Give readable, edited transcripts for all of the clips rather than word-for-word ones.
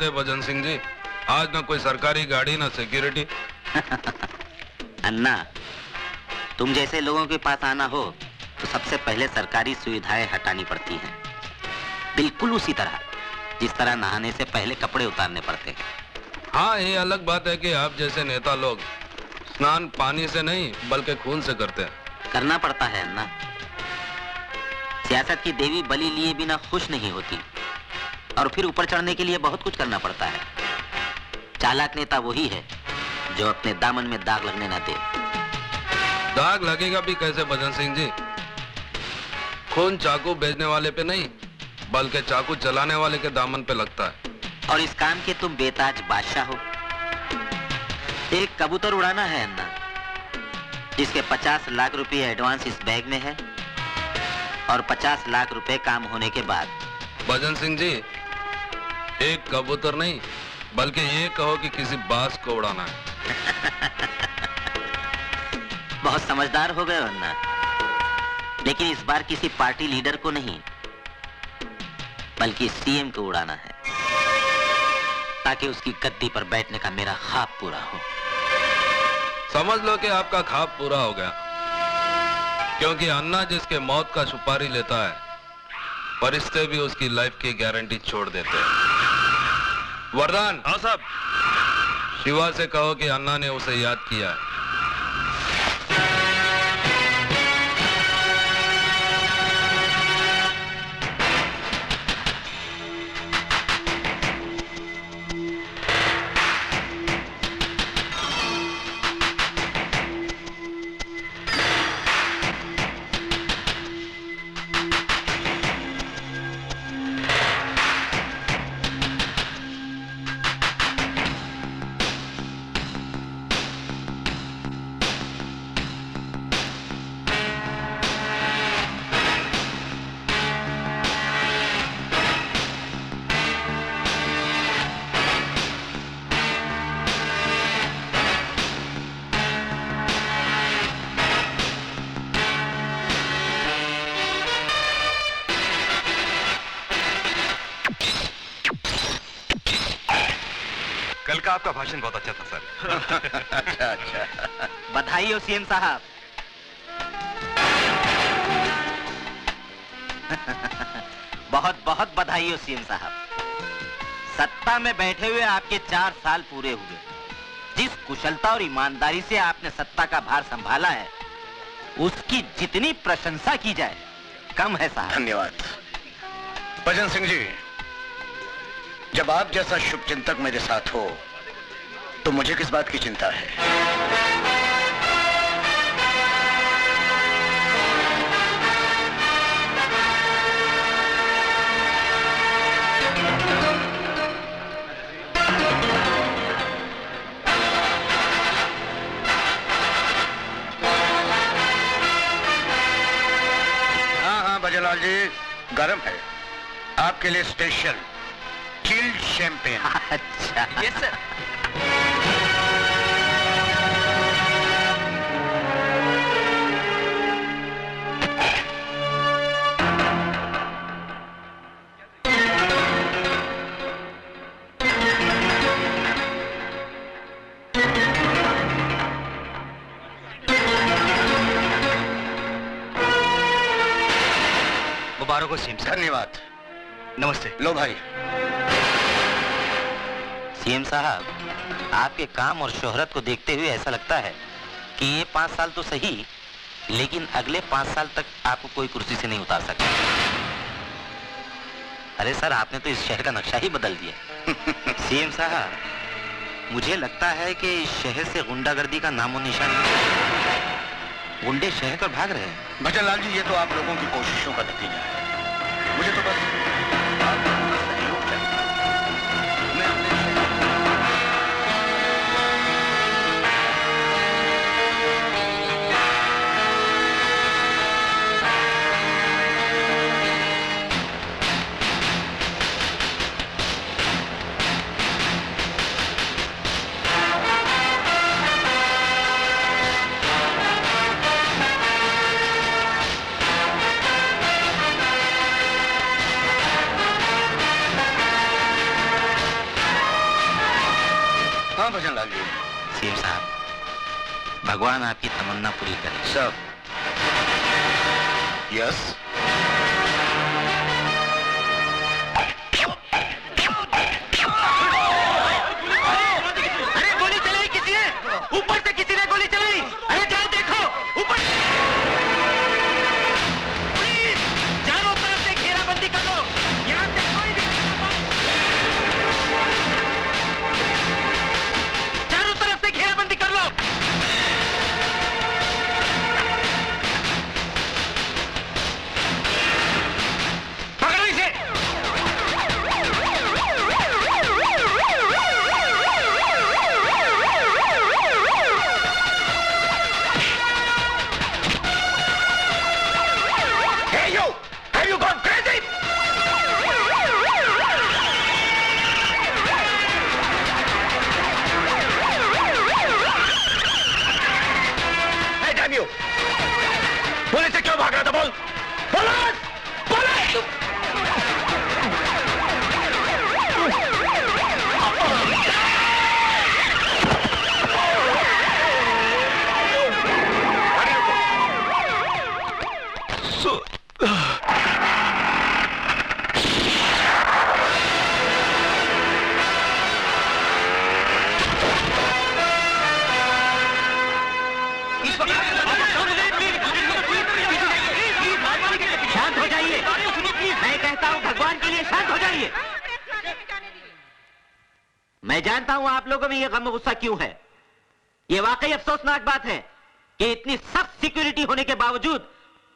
बात है भजन सिंह जी, आज ना कोई सरकारी गाड़ी ना सिक्योरिटी। अन्ना, तुम जैसे लोगों के पास आना हो तो सबसे पहले सरकारी सुविधाएं हटानी पड़ती हैं, बिल्कुल उसी तरह जिस तरह नहाने से पहले कपड़े उतारने पड़ते हैं। हाँ, ये अलग बात है कि आप जैसे नेता लोग स्नान पानी से नहीं बल्कि खून से करते हैं। करना पड़ता है अन्ना। सियासत की देवी बलि लिए बिना खुश नहीं होती और फिर ऊपर चढ़ने के लिए बहुत कुछ करना पड़ता है। चालाक नेता वही है जो अपने दामन में दाग लगने ना दे। दाग लगेगा भी कैसे भजन सिंह जी? खून चाकू बेचने वाले पे नहीं बल्कि चाकू चलाने वाले के दामन पे लगता है। और इस काम के तुम बेताज बादशाह हो। एक कबूतर उड़ाना है अन्ना, जिसके 50 लाख रुपए एडवांस इस बैग में है और 50 लाख रुपए काम होने के बाद। भजन सिंह जी, एक कबूतर नहीं बल्कि ये कहो कि किसी बाज को उड़ाना है। बहुत समझदार हो गए अन्ना, लेकिन इस बार किसी पार्टी लीडर को नहीं बल्कि सीएम को उड़ाना है, ताकि उसकी गद्दी पर बैठने का मेरा ख्वाब पूरा हो। समझ लो कि आपका ख्वाब पूरा हो गया, क्योंकि अन्ना जिसके मौत का सुपारी लेता है, फरिश्ते भी उसकी लाइफ की गारंटी छोड़ देते हैं। वरदान। हाँ साहब। शिवा से कहो कि अन्ना ने उसे याद किया है। कल का आपका भाषण बहुत अच्छा था सर। अच्छा अच्छा, बधाई हो सीएम साहब। बहुत बहुत बधाई हो सीएम साहब। सत्ता में बैठे हुए आपके 4 साल पूरे हुए। जिस कुशलता और ईमानदारी से आपने सत्ता का भार संभाला है, उसकी जितनी प्रशंसा की जाए कम है साहब। धन्यवाद भजन सिंह जी। जब आप जैसा शुभचिंतक मेरे साथ हो तो मुझे किस बात की चिंता है? हाँ भजनलाल जी, गर्म है आपके लिए स्पेशल चिल्ड शैंपेन। अच्छा यस सर। मुबारक हो सीएम साहब। धन्यवाद। नमस्ते। लो भाई। सीएम साहब, आपके काम और शोहरत को देखते हुए ऐसा लगता है कि ये 5 साल तो सही, लेकिन अगले 5 साल तक आपको कोई कुर्सी से नहीं उतार सकता। अरे सर, आपने तो इस शहर का नक्शा ही बदल दिया। सीएम साहब, मुझे लगता है कि इस शहर से गुंडागर्दी का नामो निशान नहीं। गुंडे शहर पर भाग रहे हैं। भजनलाल जी, ये तो आप लोगों की कोशिशों का नतीजा है। मुझे तो बस आप लोगों का सहयोग चाहिए। मैं अपने भगवान आपकी तमन्ना पूरी करे। Sir, yes. अरे गोली चलाई किसी ने, ऊपर से किसी ने गोली चलाई। अरे जाओ देखो ऊपर। पुलिस, चारों तरफ से घेराबंदी कर लो। यहाँ से कोई भी चारों तरफ से घेराबंदी कर लो। पकड़ो इसे। Hey you! Have you gone crazy? Hey damn you! Police से क्यों भाग रहा था बोल? पुलिस! पुलिस! शांत हो जाइए। मैं कहता हूँ भगवान के लिए शांत हो जाइए। मैं जानता हूँ आप लोगों में ये गम गुस्सा क्यों है। ये वाकई अफसोसनाक बात है कि इतनी सख्त सिक्योरिटी होने के बावजूद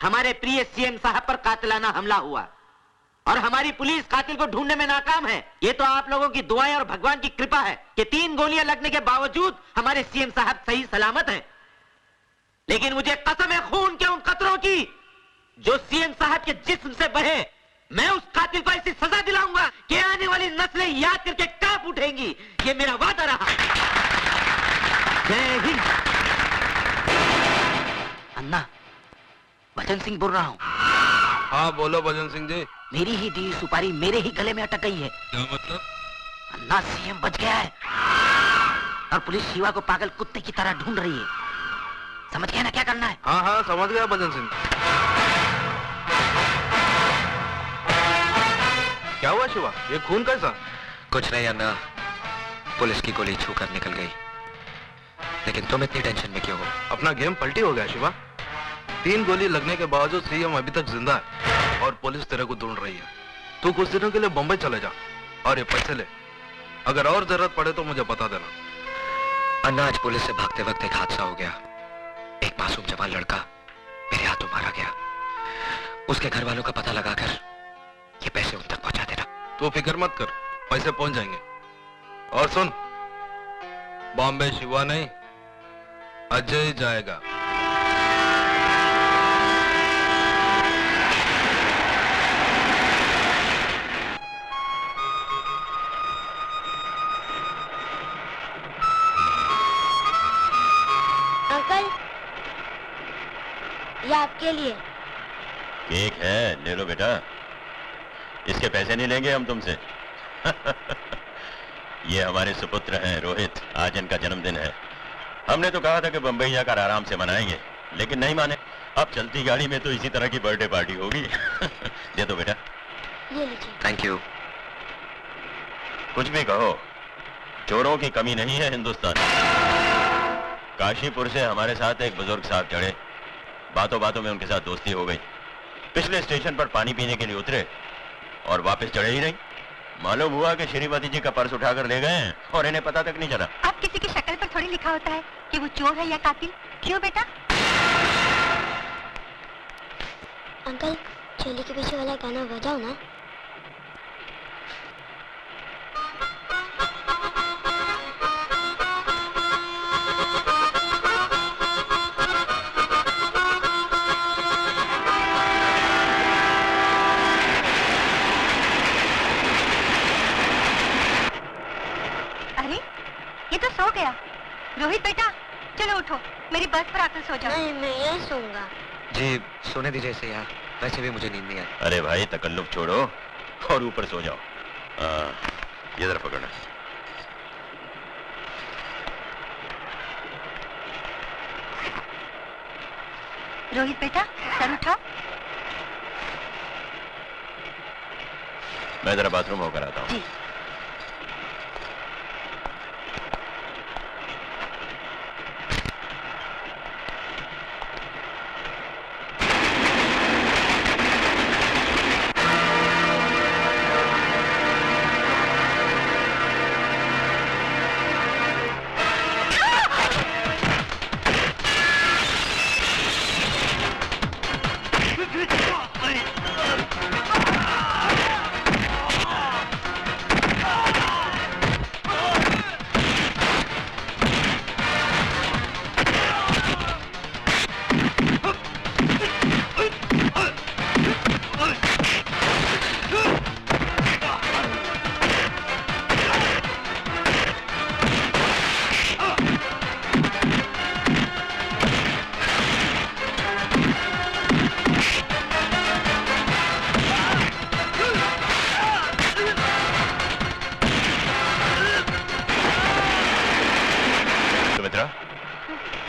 हमारे प्रिय सीएम साहब पर कातिलाना हमला हुआ और हमारी पुलिस कातिल को ढूंढने में नाकाम है। ये तो आप लोगों की दुआएं और भगवान की कृपा है कि 3 गोलियां लगने के बावजूद हमारे सीएम साहब सही सलामत हैं। लेकिन मुझे कसम है खून के उन कतरों की जो सीएम साहब के जिस्म से बहे। मैं उस कातिल को ऐसी सजा दिलाऊंगा कि आने वाली नस्लें याद करके कांप उठेंगी। ये मेरा वादा रहा। जय हिंद। अन्ना, भजन सिंह बोल रहा हूँ। हाँ बोलो भजन सिंह जी। मेरी ही दी सुपारी मेरे ही गले में अटक गई है। क्या मतलब? अन्ना, सीएम बच गया है और पुलिस शिवा को पागल कुत्ते की तरह ढूंढ रही है। समझ गया ना क्या करना है? हाँ हाँ समझ गया भजन सिंह। क्या हुआ शिवा? ये खून कैसा? कुछ नहीं अन्ना, पुलिस की गोली छू कर निकल गई। लेकिन तुम इतनी टेंशन में क्यों हो? अपना गेम पलटी हो गया शिवा। 3 गोली लगने के बावजूद सीएम अभी तक जिंदा है और पुलिस तेरे को ढूंढ रही है। तू कुछ दिनों के लिए बम्बई चले जा और ये पैसे ले। अगर और जरूरत पड़े तो मुझे बता देना। अन्ना, आज पुलिस से भागते वक्त एक हादसा हो गया। एक मासूम जवान लड़का मेरे हाथों मारा गया। उसके घर वालों का पता लगाकर ये पैसे उन तक पहुंचा देना। तू फिक्र मत कर, पैसे पहुंच जाएंगे। और सुन, बॉम्बे शिवा नहीं, अजय जाएगा। अंकल, ये आपके लिए। केक है, ले लो बेटा। इसके पैसे नहीं लेंगे हम तुमसे। ये हमारे सुपुत्र हैं रोहित, आज इनका जन्मदिन है। हमने तो कहा था कि बंबई जाकर आराम से मनाएंगे, लेकिन नहीं माने। अब चलती गाड़ी में तो इसी तरह की बर्थडे पार्टी होगी। दे दो बेटा। ये लीजिए। Thank you. कुछ भी कहो, चोरों की कमी नहीं है हिंदुस्तान। काशीपुर से हमारे साथ एक बुजुर्ग साहब चढ़े, बातों बातों में उनके साथ दोस्ती हो गई। पिछले स्टेशन पर पानी पीने के लिए उतरे और वापस चढ़े ही नहीं। मालूम हुआ कि श्रीमती जी का पर्स उठाकर ले गए और इन्हें पता तक नहीं चला। अब किसी की शक्ल पर थोड़ी लिखा होता है कि वो चोर है या कातिल। क्यों बेटा? अंकल, चोली के पीछे वाला गाना बजाओ ना। अरे, ये तो सो गया। रोहित बेटा, चलो उठो, मेरी बस पर आकर सो जाओ। नहीं, मैं ये सोऊंगा। जी सोने दीजिए इसे यार, वैसे भी मुझे नींद नहीं आई। अरे भाई, तकल्लुफ छोड़ो और ऊपर सो जाओ। ये जरा पकड़ना। रोहित बेटा सर उठाओ। मैं जरा बाथरूम होकर आता हूँ। जी।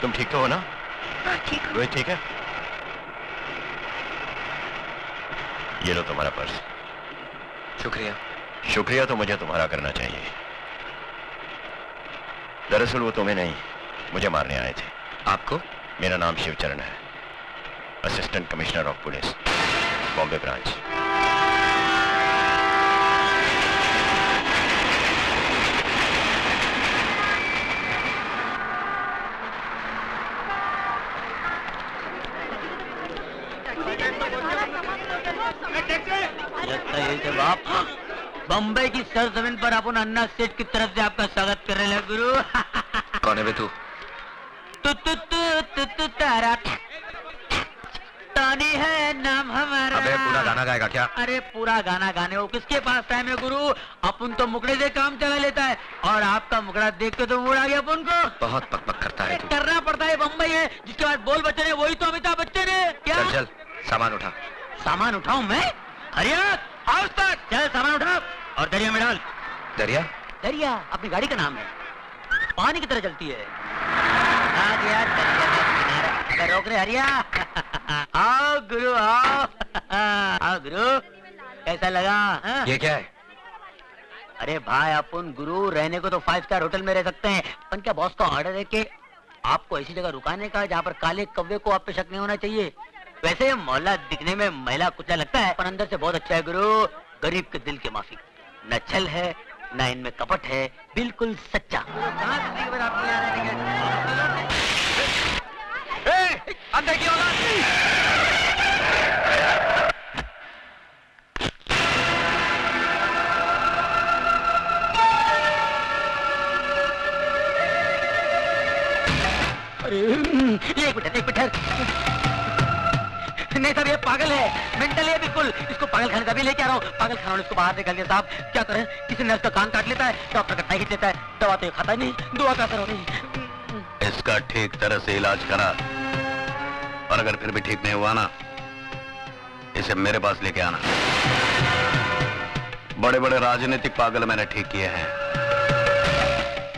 तुम ठीक तो हो ना? ठीक है। रोहित ठीक है? ये लो तुम्हारा पर्स। शुक्रिया। शुक्रिया तो मुझे तुम्हारा करना चाहिए। दरअसल वो तुम्हें नहीं, मुझे मारने आए थे। आपको? मेरा नाम शिवचरण है, assistant commissioner of police, Bombay branch. लगता है कि बाप बम्बई की सरजमीन पर अपन अन्ना सेठ की तरफ से आपका स्वागत कर रहे हैं गुरु। कौन है बे तू? तारा तानी है नाम हमारा। अबे पूरा गाना गाएगा क्या? अरे पूरा गाना गाने हो किसके पास टाइम है गुरु? अपन तो मुकड़े से काम चला लेता है और आपका मुकड़ा देख के तो मूड आ गया अपन को। बहुत पकपक करता है तू। करना पड़ता है, बम्बई है, जिसके बाद बोल बच्चन है वही तो अमिताभ बच्चन है। क्या चल चल सामान उठा। सामान उठाऊं मैं? हरिया हाउस तक चल, सामान उठा और दरिया में डाल। दरिया? दरिया अपनी गाड़ी का नाम है, पानी की तरह चलती है। आ गया दरिया का किनारा। अगर रोक रहे हरिया। आओ गुरु आओ। आओ गुरु, कैसा लगा हा? ये क्या है? अरे भाई अपन गुरु रहने को तो 5 स्टार होटल में रह सकते हैं, पर क्या बॉस का ऑर्डर है कि आपको ऐसी जगह रुकाने का जहाँ पर काले कव्वे को आप पे शक नहीं होना चाहिए। वैसे मोहल्ला दिखने में महिला कुचला लगता है, पर अंदर से बहुत अच्छा है गुरु। गरीब के दिल के माफी, न छल है न इनमें कपट है, बिल्कुल सच्चा। अंदर की औलाद! अरे एक मिनट नहीं साहब, ये पागल है, मेंटल है बिल्कुल। इसको पागल खाने का भी लेके आ रहा हूँ। पागल खाना इसको बाहर निकाल दिया साहब। क्या करें, किसी नर्स का कान काट लेता है, डॉक्टर का टाई खींच लेता है, दवा तो ये खाता ही नहीं, दुआ का असर हो नहीं। इसका ठीक तरह से इलाज करा और अगर फिर भी ठीक नहीं हुआ ना, इसे मेरे पास लेके आना। बड़े बड़े राजनीतिक पागल मैंने ठीक किए हैं,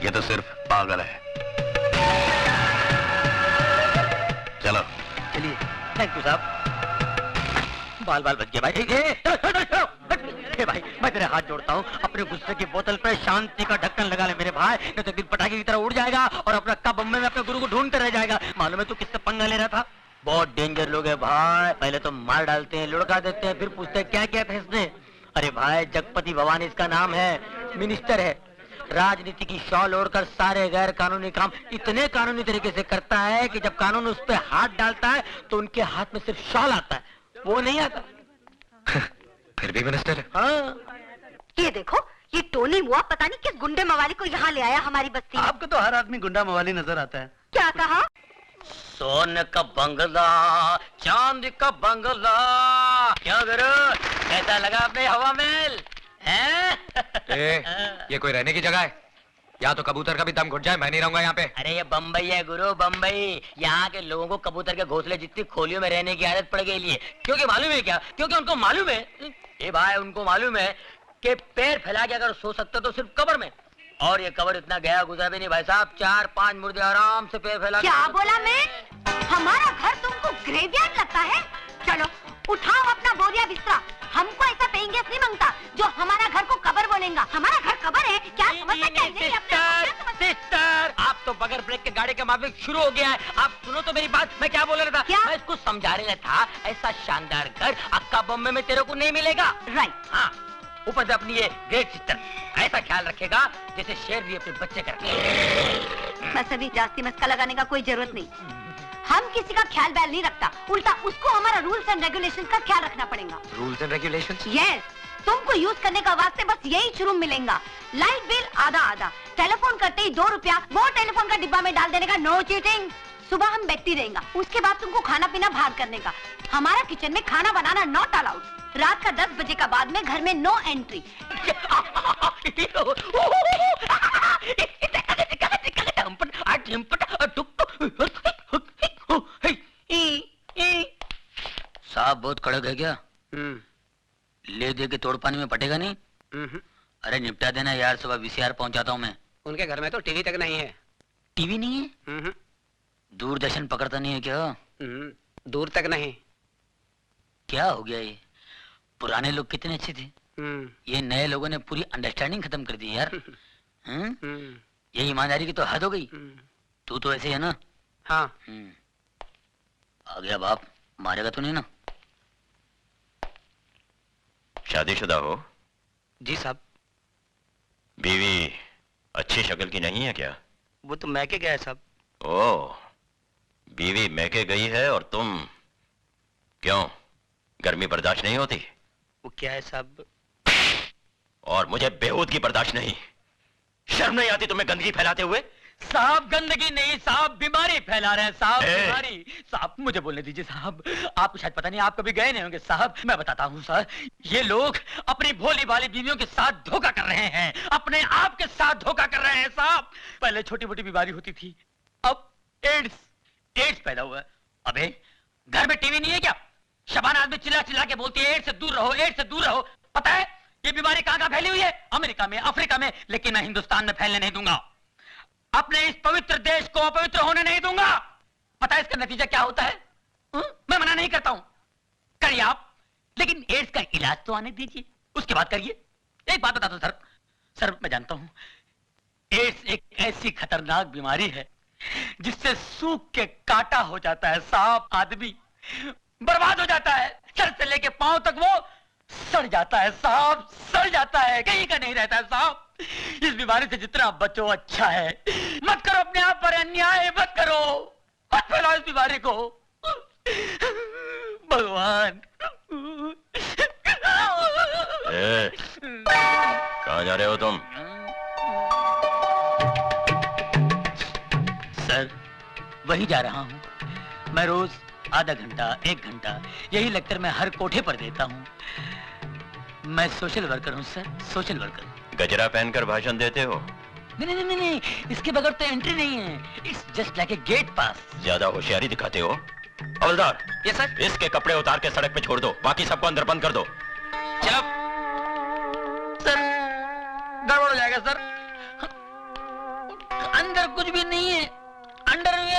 ये तो सिर्फ पागल है। चलो चलिए, थैंक यू साहब। बाल बाल बच गए भाई। ए भाई, मैं तेरे हाथ जोड़ता हूँ, अपने गुस्से की बोतल पे शांति का ढक्कन लगा ले मेरे भाई, नहीं तो दिल पटाखे की तरह उड़ जाएगा और अपना कब बम्बे में अपने गुरु को ढूंढते रह जाएगा। मालूम है तू किससे पंगा ले रहा था? बहुत डेंजर लोग है भाई, पहले तो मार डालते हैं, लुढ़का देते हैं, फिर पूछते हैं क्या क्या फैसले। अरे भाई, जगपति भवानी इसका नाम है, मिनिस्टर है, राजनीति की शॉल ओढ़कर सारे गैर कानूनी काम इतने कानूनी तरीके से करता है कि जब कानून उस पर हाथ डालता है तो उनके हाथ में सिर्फ शॉल आता है, वो नहीं आता। फिर भी मिनिस्टर है। हाँ। ये देखो, ये टोनी मुआ पता नहीं किस गुंडे मवाली को यहाँ ले आया हमारी बस्ती में। आपको तो हर आदमी गुंडा मवाली नजर आता है। क्या कहा? सोने का बंगला, चांदी का बंगला, क्या करो, कैसा लगा अपने हवा महल? ये कोई रहने की जगह है? या तो कबूतर का भी दम घुट जाए, मैं नहीं रहूंगा यहाँ पे। अरे ये बम्बई है गुरु, बम्बई। यहाँ के लोगों को कबूतर के घोंसले जितनी खोलियों में रहने की आदत पड़ गई है। क्योंकि मालूम है क्या? क्योंकि उनको मालूम है, ये भाई उनको मालूम है कि पैर फैला के अगर सो सकते तो सिर्फ कब्र में, और ये कब्र इतना गया गुजरा भी नहीं भाई साहब। 4-5 मुर्दे आराम से पैर फैला। क्या बोला मैं? हमारा घर तुमको ग्रेवयार्ड गाड़ी का माफिक शुरू हो गया है। आप सुनो तो मेरी बात, मैं क्या बोल रहा था? क्या? मैं इसको समझा रहा था, ऐसा शानदार घर अक्का बॉम्बे में तेरे को नहीं मिलेगा। राइट। हाँ, ऊपर से अपनी ये ग्रेट सिस्टर ऐसा ख्याल रखेगा जैसे शेर भी अपने बच्चे का रखे। बस अभी जास्ती मस्का लगाने का कोई जरूरत नहीं। हम किसी का ख्याल बैल नहीं रखता, उल्टा उसको हमारा रूल्स एंड रेगुलेशंस का ख्याल रखना पड़ेगा। Rules and regulations? यस, तुमको यूज करने का वास्ते बस यही शुरू मिलेगा। लाइट बिल आधा आधा, टेलीफोन करते ही 2 रुपया वो टेलीफोन का डिब्बा में डाल देने का, नो चीटिंग। सुबह हम बैठती रहेगा, उसके बाद तुमको खाना पीना बाहर करने का। हमारा किचन में खाना बनाना नॉट अलाउड। रात का 10 बजे का बाद में घर में नो एंट्री। साहब बहुत कड़क है क्या? ले दे के तोड़ पानी में पटेगा नहीं? अरे निपटा देना यार, सुबह वीसीआर पहुंचाता हूँ मैं। उनके घर में तो टीवी तक नहीं है। टीवी नहीं है? दूरदर्शन पकड़ता नहीं है क्या? दूर तक नहीं। क्या हो गया ये? पुराने लोग कितने अच्छे थे, ये नए लोगों ने पूरी अंडरस्टैंडिंग खत्म कर दी यार। ये ईमानदारी की तो हद हो गई। तू तो ऐसे है ना? हाँ। आ गया बाप, मारेगा तो नहीं ना? शादीशुदा हो? जी साहब। बीवी अच्छी शक्ल की नहीं है क्या? वो तो मैके गया है साहब। ओह, बीवी मैके गई है और तुम क्यों, गर्मी बर्दाश्त नहीं होती? वो क्या है साहब? और मुझे बेहूदगी बर्दाश्त नहीं। शर्म नहीं आती तुम्हें गंदगी फैलाते हुए? साहब गंदगी नहीं साहब, बीमारी फैला रहे हैं साहब, ए! बीमारी। साहब मुझे बोलने दीजिए साहब, आपको शायद पता नहीं, आप कभी गए नहीं होंगे साहब। मैं बताता हूँ सर, ये लोग अपनी भोली भाली बीवियों के साथ धोखा कर रहे हैं, अपने आप के साथ धोखा कर रहे हैं साहब। पहले छोटी मोटी बीमारी होती थी, अब एड्स पैदा हुआ है। अबे घर में टीवी नहीं है क्या? शबाना आदमी चिल्ला चिल्ला के बोलती है एड्स से दूर रहो, एड्स से दूर रहो। पता है ये बीमारी कहाँ कहाँ फैली हुई है? अमेरिका में, अफ्रीका में, लेकिन मैं हिंदुस्तान में फैलने नहीं दूंगा। अपने इस पवित्र देश को अपवित्र होने नहीं दूंगा। पता है इसका नतीजा क्या होता है? मैं मना नहीं करता हूं, करिए आप, लेकिन एड्स का इलाज तो आने दीजिए, उसके बाद करिए। एक बात बता दो सर, मैं जानता हूं एड्स एक ऐसी खतरनाक बीमारी है जिससे सूख के काटा हो जाता है साहब, आदमी बर्बाद हो जाता है, सर से लेके पांव तक वो सड़ जाता है साहब, सड़ जाता है, कहीं का नहीं रहता है साहब। इस बीमारी से जितना बचो अच्छा है। मत करो अपने आप पर अन्याय, मत करो, मत फैलाओ इस बीमारी को। भगवान। कहाँ जा रहे हो तुम? सर वही जा रहा हूँ। मैं रोज आधा घंटा 1 घंटा यही लेक्चर मैं हर कोठे पर देता हूँ। मैं सोशल वर्कर हूँ सर, सोशल वर्कर। गजरा पहनकर भाषण देते हो? नहीं, इसके बगैर तो एंट्री नहीं है। It's just like a gate pass. ज्यादा होशियारी दिखाते हो। हवलदार, ये सर। इसके कपड़े उतार के सड़क पे छोड़ दो, बाकी सबको अंदर बंद कर दो। चुप। सर गड़बड़ हो जाएगा सर, अंदर कुछ भी नहीं है।